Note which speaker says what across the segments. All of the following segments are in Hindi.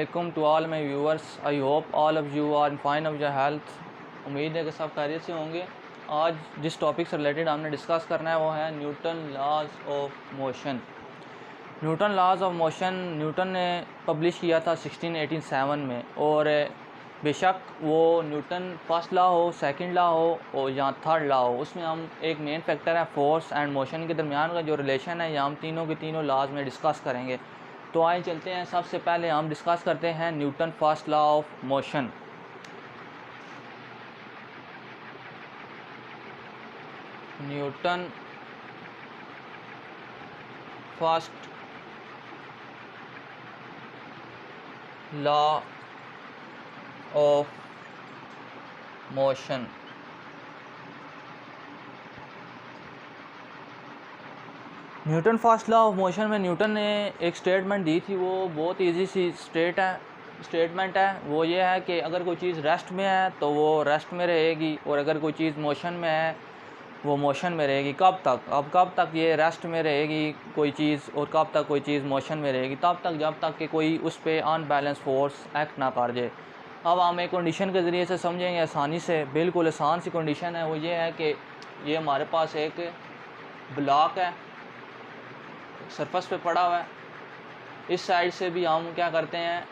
Speaker 1: Assalamualaikum to all my viewers. I hope all of you are fine of your health. उम्मीद है कि सब खैरियत से होंगे। आज जिस टॉपिक से रिलेटेड हमने डिस्कस करना है वो है Newton laws of motion. Newton laws of motion Newton ने पब्लिश किया था 1687 में, और बेशक वो न्यूटन फर्स्ट लॉ हो, सेकंड लॉ हो और या थर्ड लॉ हो, उसमें हम एक मेन फैक्टर है फोर्स एंड मोशन के दरमियान का जो रिलेशन है, या हम तीनों के तीनों लॉज में डिस्कस करेंगे। तो आइए चलते हैं। सबसे पहले हम डिस्कस करते हैं Newton first law of motion. Newton first law of motion. Newton first law of motion में न्यूटन ने एक स्टेटमेंट दी थी, वो बहुत इजी सी स्टेटमेंट है। वो ये है कि अगर कोई चीज़ रेस्ट में है तो वो रेस्ट में रहेगी, और अगर कोई चीज़ मोशन में है वो मोशन में रहेगी। कब तक? अब कब तक ये रेस्ट में रहेगी कोई चीज़, और कब तक कोई चीज़ मोशन में रहेगी? तब तक जब तक कि कोई उस पर अनबैलेंस फोर्स एक्ट ना कर जाए। अब हम एक कंडीशन के ज़रिए से समझेंगे आसानी से, बिल्कुल आसान सी कंडीशन है। वो ये है कि ये हमारे पास एक ब्लॉक है, सरफेस पे पड़ा हुआ है। इस साइड से भी हम क्या करते हैं,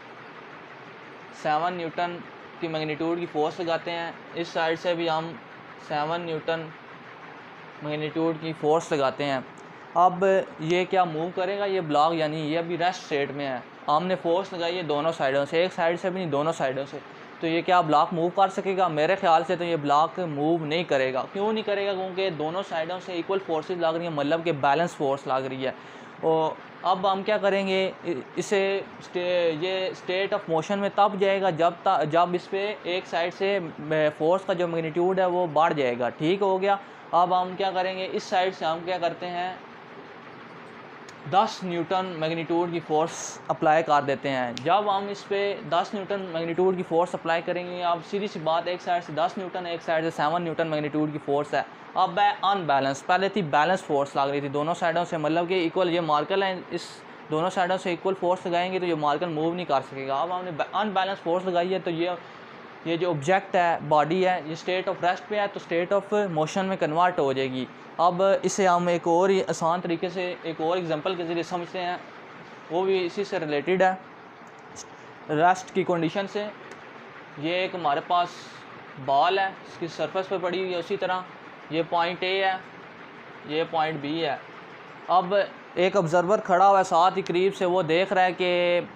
Speaker 1: 7 न्यूटन की मैग्नीट्यूड की फोर्स लगाते हैं। इस साइड से भी हम 7 न्यूटन मैग्नीट्यूड की फोर्स लगाते हैं। अब ये क्या मूव करेगा, ये ब्लॉक, यानी ये अभी रेस्ट स्टेट में है। हमने फोर्स लगाई है दोनों साइडों से, एक साइड से भी नहीं, दोनों साइडों से। तो ये क्या ब्लॉक मूव कर सकेगा? मेरे ख्याल से तो ये ब्लॉक मूव नहीं करेगा। क्यों नहीं करेगा? क्योंकि दोनों साइडों से इक्वल फोर्सेस लग रही हैं, मतलब कि बैलेंस फोर्स लग रही है। और अब हम क्या करेंगे, इसे ये स्टेट ऑफ मोशन में तब जाएगा जब इस पर एक साइड से फोर्स का जो मैग्नीट्यूड है वो बढ़ जाएगा। ठीक हो गया। अब हम क्या करेंगे, इस साइड से हम क्या करते हैं, 10 न्यूटन मैग्नीट्यूड की फ़ोर्स अप्लाई कर देते हैं। जब हम इस पे 10 न्यूटन मैग्नीट्यूड की फ़ोर्स अप्लाई करेंगे, अब सीधी सी बात, एक साइड से 10 न्यूटन, एक साइड से 7 न्यूटन मैग्नीट्यूड की फ़ोर्स है। अब है अनबैलेंस, पहले थी बैलेंस फोर्स लग रही थी दोनों साइडों से, मतलब कि इक्वल। ये मार्कर है, इस दोनों साइडों से इक्वल फोर्स लगाएंगे तो ये मार्कर मूव नहीं कर सकेगा। अब हमने अनबैलेंस फोर्स लगाई है, तो ये जो ऑब्जेक्ट है, बॉडी है, ये स्टेट ऑफ रेस्ट पे है, तो स्टेट ऑफ मोशन में कन्वर्ट हो जाएगी। अब इसे हम एक और ही आसान तरीके से एक और एग्जांपल के ज़रिए समझते हैं, वो भी इसी से रिलेटेड है, रेस्ट की कंडीशन से। ये एक हमारे पास बॉल है, इसकी सरफेस पे पड़ी हुई है। उसी तरह ये पॉइंट ए है, ये पॉइंट बी है। अब एक ऑब्जर्वर खड़ा हुआ है साथ ही करीब से, वो देख रहा है कि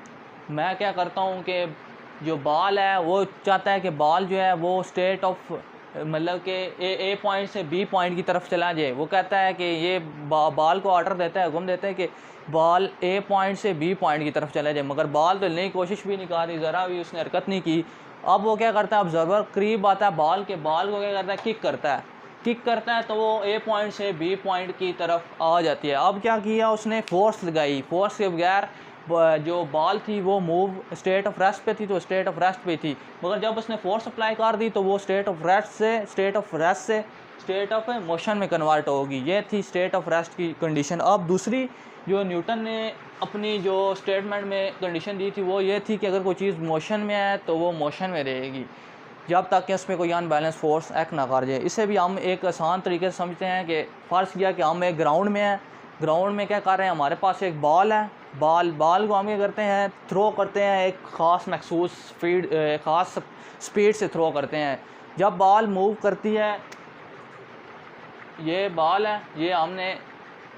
Speaker 1: मैं क्या करता हूँ कि जो बॉल है वो चाहता है कि बॉल जो है वो स्टेट ऑफ, मतलब कि ए पॉइंट से बी पॉइंट की तरफ चला जाए। वो कहता है कि ये बॉल को ऑर्डर देता है, हुक्म देता है कि बॉल ए पॉइंट से बी पॉइंट की तरफ चला जाए, मगर बॉल तो लेने की कोशिश भी नहीं कर रही, ज़रा भी उसने हरकत नहीं की। अब वो क्या करता है, ऑब्जर्वर करीब आता है बॉल के, बॉल को क्या करता है, किक करता है तो वो ए पॉइंट से बी पॉइंट की तरफ आ जाती है। अब क्या किया उसने, फोर्स लगाई। फोर्स के बगैर जो बॉल थी वो मूव स्टेट ऑफ रेस्ट पे थी, तो स्टेट ऑफ रेस्ट पे थी, मगर जब उसने फोर्स अप्लाई कर दी तो वो स्टेट ऑफ रेस्ट से स्टेट ऑफ मोशन में कन्वर्ट होगी। ये थी स्टेट ऑफ रेस्ट की कंडीशन। अब दूसरी जो न्यूटन ने अपनी जो स्टेटमेंट में कंडीशन दी थी वो ये थी कि अगर कोई चीज़ मोशन में है तो वो मोशन में रहेगी जब तक कि उसमें कोई अनबैलेंस फोर्स एक्ट ना कर जाए। इसे भी हम एक आसान तरीके से समझते हैं कि फ़र्ज़ किया कि हम एक ग्राउंड में हैं, ग्राउंड में क्या कर रहे हैं, हमारे पास एक बॉल है, बॉल को हम क्या करते हैं, थ्रो करते हैं, एक ख़ास मखसूस ख़ास स्पीड से थ्रो करते हैं। जब बॉल मूव करती है, ये बॉल है, ये हमने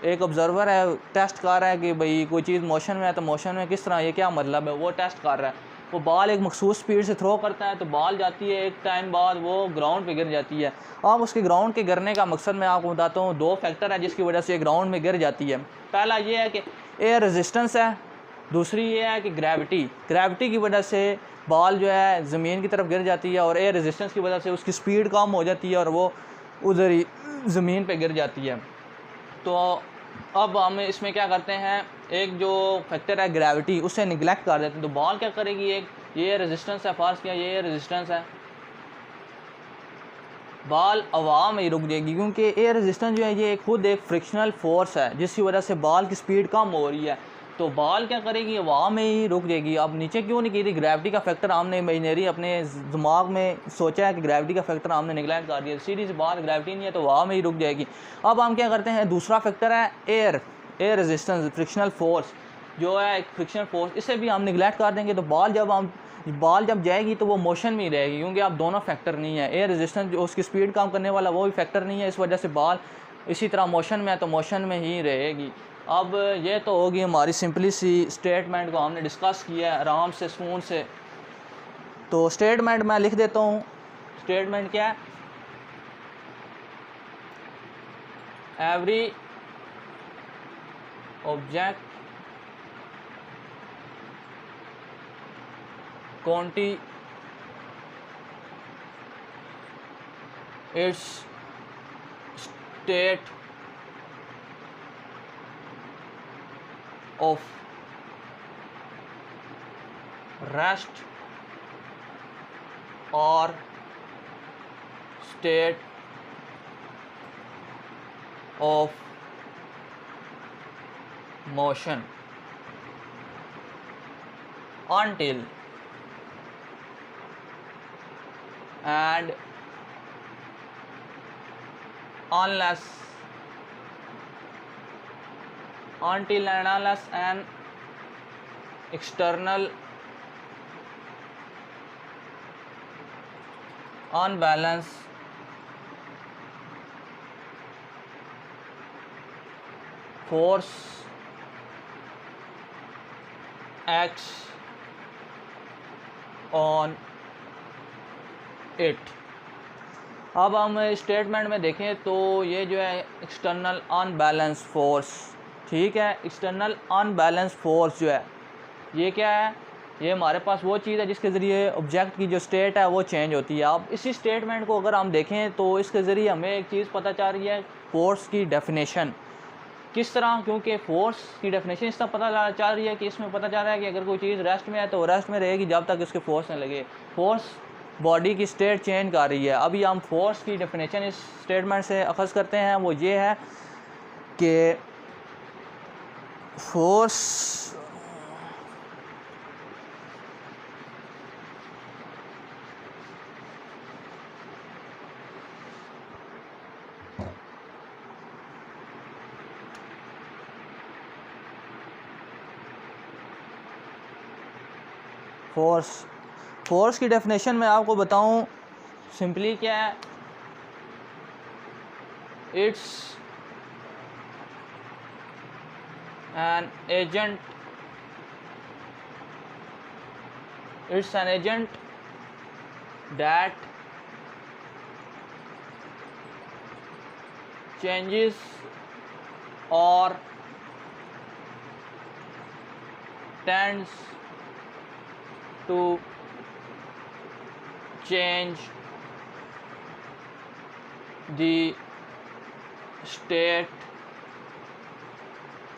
Speaker 1: एक ऑब्जर्वर है, टेस्ट कर रहा है कि भाई कोई चीज़ मोशन में है तो मोशन में किस तरह, ये क्या मतलब है, वो टेस्ट कर रहा है। वो बॉल एक मखसूस स्पीड से थ्रो करता है तो बॉल जाती है, एक टाइम बाद वो ग्राउंड पे गिर जाती है। अब उसके ग्राउंड के गिरने का मकसद मैं आपको बताता हूँ। 2 फैक्टर है जिसकी वजह से ग्राउंड में गिर जाती है। पहला ये है कि एयर रेजिस्टेंस है, दूसरी ये है कि ग्रेविटी की वजह से बॉल जो है ज़मीन की तरफ गिर जाती है, और एयर रेजिस्टेंस की वजह से उसकी स्पीड कम हो जाती है और वो उधर ही ज़मीन पे गिर जाती है। तो अब हम इसमें क्या करते हैं, एक जो फैक्टर है ग्रेविटी, उसे निगलेक्ट कर देते हैं। तो बॉल क्या करेगी, एक ये रेजिस्टेंस है, फ़र्ज़ किया ये रेजिस्टेंस है, बॉल हवा में ही रुक जाएगी, क्योंकि एयर रेजिस्टेंस जो है ये खुद एक फ्रिक्शनल फोर्स है जिसकी वजह से बॉल की स्पीड कम हो रही है। तो बॉल क्या करेगी, वहाँ में ही रुक जाएगी। अब नीचे क्यों नहीं गिरी, ग्रेविटी का फैक्टर हमने इमेजिनरी अपने दिमाग में सोचा है कि ग्रेविटी का फैक्टर हमने निगलेक्ट कर दिया, सीधी सी बात ग्रेविटी नहीं है तो वहाँ में ही रुक जाएगी। अब हम क्या करते हैं, दूसरा फैक्टर है एयर रेजिस्टेंस, फ्रिक्शनल फोर्स जो है एक फ्रिक्शनल फोर्स, इसे भी हम निगलेक्ट कर देंगे तो बॉल जब जाएगी तो वो मोशन में ही रहेगी, क्योंकि अब दोनों फैक्टर नहीं है। एयर रेजिस्टेंस जो उसकी स्पीड कम करने वाला वो भी फैक्टर नहीं है, इस वजह से बॉल इसी तरह मोशन में है तो मोशन में ही रहेगी। अब ये तो होगी हमारी सिंपली सी स्टेटमेंट को हमने डिस्कस किया है आराम से स्पून से। तो स्टेटमेंट मैं लिख देता हूँ। स्टेटमेंट क्या है, every object quantity it's state of rest or state of motion until and unless an external unbalanced force acts on it। अब हम स्टेटमेंट में देखें तो ये जो है एक्सटर्नल अनबैलेंस फोर्स, ठीक है, एक्सटर्नल अनबैलेंस फोर्स जो है ये क्या है, ये हमारे पास वो चीज़ है जिसके ज़रिए ऑब्जेक्ट की जो स्टेट है वो चेंज होती है। अब इसी स्टेटमेंट को अगर हम देखें तो इसके ज़रिए हमें एक चीज़ पता चल रही है, फोर्स की डेफिनेशन किस तरह, क्योंकि फोर्स की डेफिनेशन इस तरह पता चल रही है कि इसमें पता चल रहा है कि अगर कोई चीज़ रेस्ट में है तो रेस्ट में रहेगी जब तक उसके फोर्स न लगे। फोर्स बॉडी की स्टेट चेंज कर रही है। अभी हम फोर्स की डेफिनेशन इस स्टेटमेंट से अखज़ करते हैं, वो ये है कि फोर्स फोर्स की डेफिनेशन मैं आपको बताऊं सिंपली क्या है, it's an agent that changes और tends to change the state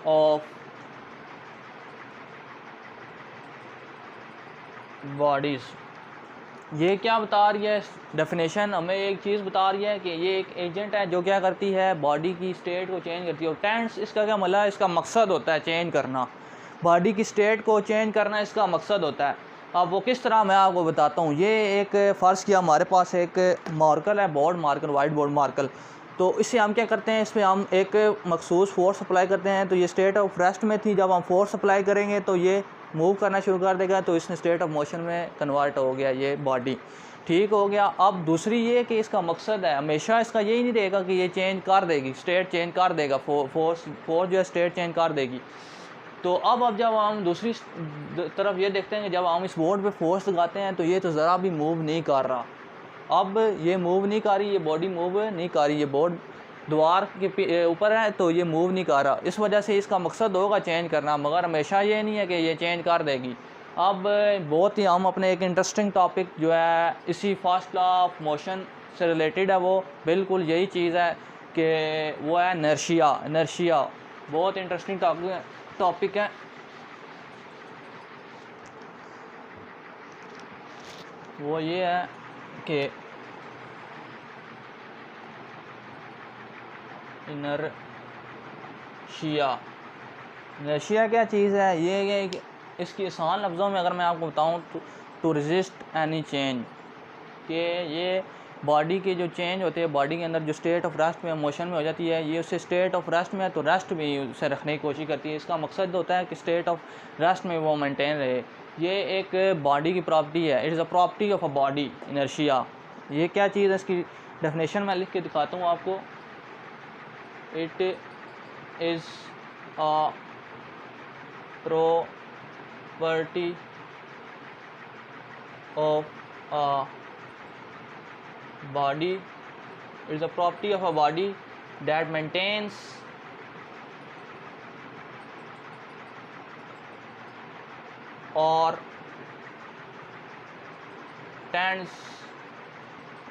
Speaker 1: of bodies। ये क्या बता रही है डेफिनेशन, हमें एक चीज़ बता रही है कि ये एक एजेंट है जो क्या करती है, बॉडी की स्टेट को चेंज करती है। और टेंस इसका क्या मतलब है, इसका मकसद होता है चेंज करना, बॉडी की स्टेट को चेंज करना इसका मकसद होता है। अब वो किस तरह मैं आपको बताता हूँ। ये एक फ़र्ज़ किया हमारे पास एक मार्कर है, board marker, white board marker, तो इससे हम क्या करते हैं, इस पर हम एक मखसूस फोर्स अप्लाई करते हैं। तो ये स्टेट ऑफ रेस्ट में थी, जब हम फोर्स अप्लाई करेंगे तो ये मूव करना शुरू कर देगा, तो इसने स्टेट ऑफ मोशन में कन्वर्ट हो गया, ये बॉडी ठीक हो गया। अब दूसरी ये कि इसका मकसद है, हमेशा इसका यही नहीं रहेगा कि ये चेंज कर देगी, स्टेट चेंज कर देगा, फोर्स जो है स्टेट चेंज कर देगी। तो अब जब हम दूसरी तरफ ये देखते हैं कि जब हम इस बोर्ड पे फोर्स लगाते हैं तो ये तो ज़रा भी मूव नहीं कर रहा। अब ये मूव नहीं कर रही, ये बॉडी मूव नहीं कर रही, ये बोर्ड दीवार के ऊपर है तो ये मूव नहीं कर रहा। इस वजह से इसका मकसद होगा चेंज करना, मगर हमेशा ये नहीं है कि ये चेंज कर देगी। अब बहुत ही हम अपने एक इंटरेस्टिंग टॉपिक जो है इसी फर्स्ट लॉ ऑफ मोशन से रिलेटेड है, वो बिल्कुल यही चीज़ है कि वो है इनर्शिया। बहुत इंटरेस्टिंग टॉपिक है। वो ये है कि इनर्शिया इनर्शिया क्या चीज़ है, ये कि इसकी आसान लफ्ज़ों में अगर मैं आपको बताऊँ टू रेजिस्ट एनी चेंज, कि ये बॉडी के जो चेंज होते हैं, बॉडी के अंदर जो स्टेट ऑफ रेस्ट में मोशन में हो जाती है, ये उससे स्टेट ऑफ रेस्ट में है तो रेस्ट में उसे रखने की कोशिश करती है। इसका मकसद होता है कि स्टेट ऑफ रेस्ट में वो मेंटेन रहे। ये एक बॉडी की प्रॉपर्टी है, it is a property of a body inertia. ये क्या चीज़ है, इसकी डेफिनेशन मैं लिख के दिखाता हूँ आपको। It is a property of a body, it is a property of a body that maintains or tends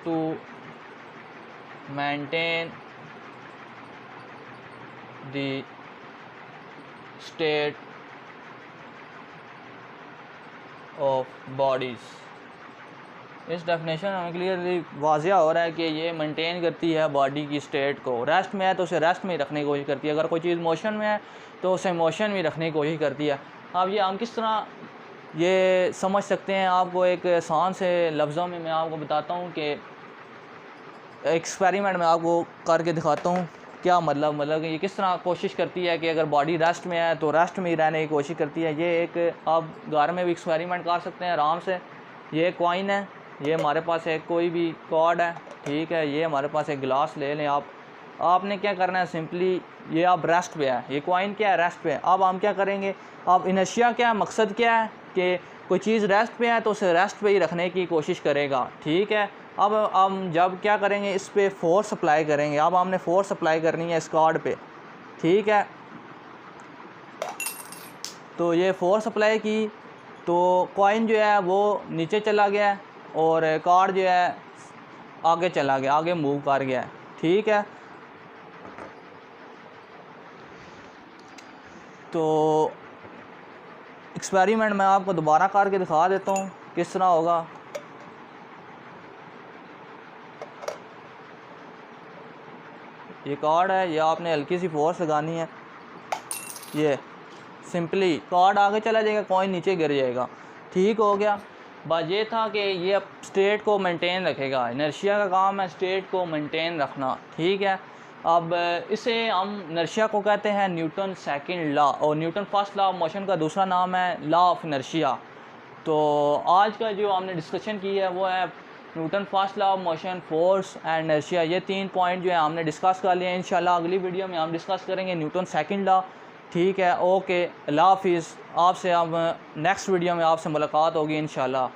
Speaker 1: to maintain the state of bodies. इस डेफिनेशन में क्लियरली वाज़िया हो रहा है कि ये मेंटेन करती है बॉडी की स्टेट को। रेस्ट में है तो उसे रेस्ट में ही रखने की कोशिश करती है, अगर कोई चीज़ मोशन में है तो उसे मोशन में रखने की कोशिश करती है। अब ये हम किस तरह ये समझ सकते हैं, आपको एक आसान से लफ्ज़ों में मैं आपको बताता हूँ कि एक्सपेरिमेंट में आपको करके दिखाता हूँ क्या मतलब ये किस तरह कोशिश करती है कि अगर बॉडी रेस्ट में है तो रेस्ट में ही रहने की कोशिश करती है। ये एक आप घर में भी एक्सपेरिमेंट कर सकते हैं आराम से। ये कॉइन है, ये हमारे पास एक कोई भी कॉर्ड है, ठीक है, ये हमारे पास एक गिलास ले लें आप। आपने क्या करना है, सिंपली ये आप रेस्ट पे है, ये कॉइन क्या है, रेस्ट पे है। अब हम क्या करेंगे, अब इनर्शिया क्या है, मकसद क्या है कि कोई चीज़ रेस्ट पे है तो उसे रेस्ट पे ही रखने की कोशिश करेगा, ठीक है। अब हम जब क्या करेंगे, इस पे फोर्स अप्लाई करेंगे। अब हमने फोर्स अप्लाई करनी है इस कार्ड पे, ठीक है। तो ये फोर्स अप्लाई की तो कॉइन जो है वो नीचे चला गया और कार्ड जो है आगे चला गया, आगे मूव कर गया, ठीक है। तो एक्सपेरिमेंट मैं आपको दोबारा करके दिखा देता हूँ किस तरह होगा। ये कार्ड है, ये आपने हल्की सी फोर्स लगानी है, ये सिंपली कार्ड आगे चला जाएगा, कॉइन नीचे गिर जाएगा, ठीक हो गया। बात ये था कि ये अब स्टेट को मेंटेन रखेगा। इनर्शिया का काम है स्टेट को मेंटेन रखना, ठीक है। अब इसे हम इनर्शिया को कहते हैं न्यूटन सेकंड लॉ, और Newton first law of motion का दूसरा नाम है लॉ ऑफ इनर्शिया। तो आज का जो हमने डिस्कशन की है वो है Newton first law of motion, force and inertia. ये 3 पॉइंट जो है हमने डिस्कस कर लिए हैं। इंशाल्लाह अगली वीडियो में हम डिस्कस करेंगे न्यूटन सेकंड लॉ, ठीक है। ओके, अल्लाह हाफिज़। आपसे हम नेक्स्ट वीडियो में आपसे मुलाकात होगी इंशाल्लाह।